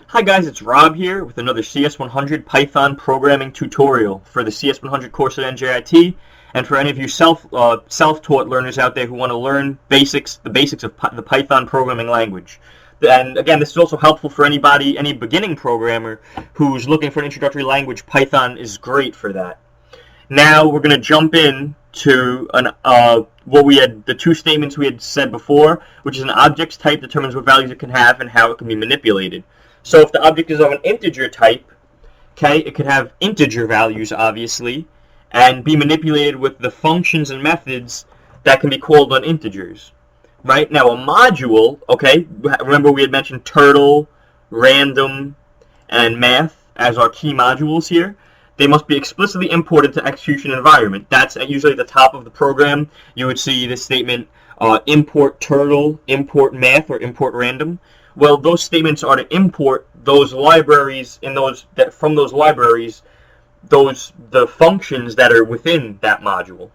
Hi guys, it's Rob here with another CS100 Python programming tutorial for the CS100 course at NJIT, and for any of you self-taught learners out there who want to learn the basics of the Python programming language. And again, this is also helpful for any beginning programmer who's looking for an introductory language. Python is great for that. Now we're going to jump in to the two statements we had said before, which is an object's type determines what values it can have and how it can be manipulated. So if the object is of an integer type, okay, it could have integer values, obviously, and be manipulated with the functions and methods that can be called on integers. Right? Now a module, okay, remember we had mentioned turtle, random, and math as our key modules here. They must be explicitly imported to execution environment. That's usually at the top of the program. You would see this statement, import turtle, import math, or import random. Well, those statements are to import those libraries from those libraries, the functions that are within that module.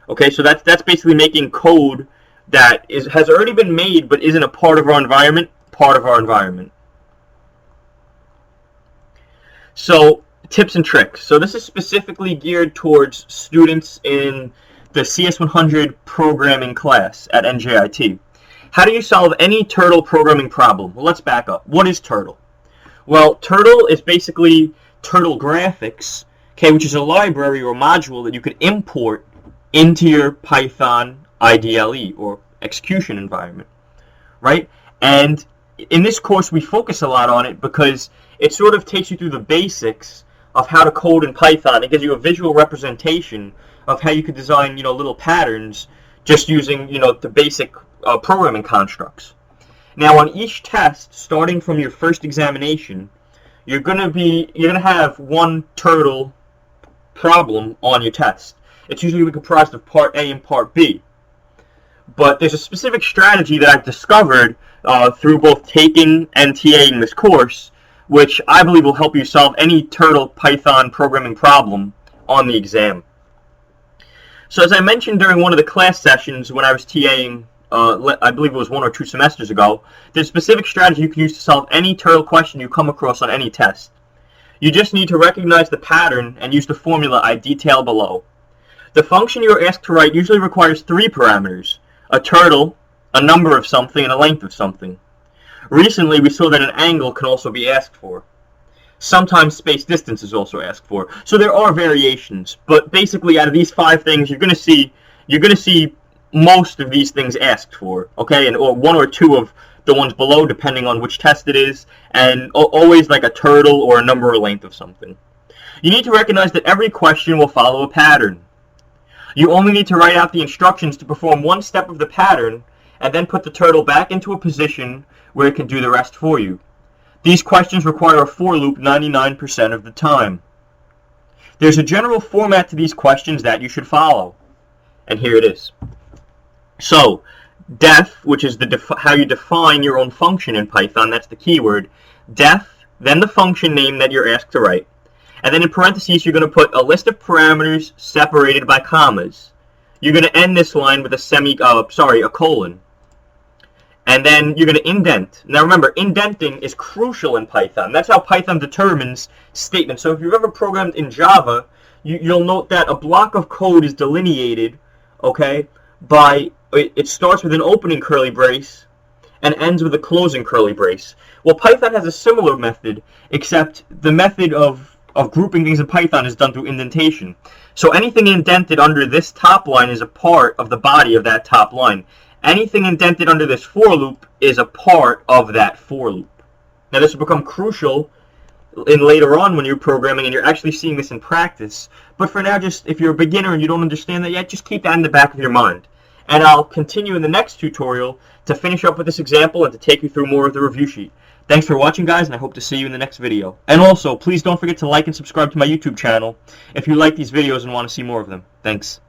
Okay, so that's basically making code that has already been made but isn't a part of our environment, So, tips and tricks. So this is specifically geared towards students in the CS100 programming class at NJIT. How do you solve any Turtle programming problem? Well, let's back up. What is Turtle? Well, Turtle is basically Turtle Graphics, okay, which is a library or module that you could import into your Python IDLE or execution environment, right? And in this course, we focus a lot on it because it sort of takes you through the basics of how to code in Python. It gives you a visual representation of how you could design, little patterns just using, the basic programming constructs. Now, on each test, starting from your first examination, you're gonna have one Turtle problem on your test. It's usually comprised of part A and part B. But there's a specific strategy that I've discovered through both taking and TAing this course, which I believe will help you solve any Turtle Python programming problem on the exam. So as I mentioned during one of the class sessions when I was TAing, I believe it was 1 or 2 semesters ago, there's a specific strategy you can use to solve any Turtle question you come across on any test. You just need to recognize the pattern and use the formula I detail below. The function you are asked to write usually requires 3 parameters: a turtle, a number of something, and a length of something. Recently, we saw that an angle can also be asked for. Sometimes space distance is also asked for. So there are variations, but basically out of these 5 things, you're going to see most of these things asked for, okay, or 1 or 2 of the ones below, depending on which test it is, and always like a turtle or a number or length of something. You need to recognize that every question will follow a pattern. You only need to write out the instructions to perform one step of the pattern, and then put the turtle back into a position where it can do the rest for you. These questions require a for loop 99% of the time. There's a general format to these questions that you should follow, and here it is. So, def, which is how you define your own function in Python, that's the keyword. Def, then the function name that you're asked to write. And then in parentheses, you're going to put a list of parameters separated by commas. You're going to end this line with a colon. And then you're going to indent. Now remember, indenting is crucial in Python. That's how Python determines statements. So if you've ever programmed in Java, you'll note that a block of code is delineated, okay, it starts with an opening curly brace and ends with a closing curly brace. Well, Python has a similar method, except the method of grouping things in Python is done through indentation. So anything indented under this top line is a part of the body of that top line. Anything indented under this for loop is a part of that for loop. Now this will become crucial later on when you're programming and you're actually seeing this in practice. But for now, just if you're a beginner and you don't understand that yet, just keep that in the back of your mind. And I'll continue in the next tutorial to finish up with this example and to take you through more of the review sheet. Thanks for watching, guys, and I hope to see you in the next video. And also, please don't forget to like and subscribe to my YouTube channel if you like these videos and want to see more of them. Thanks.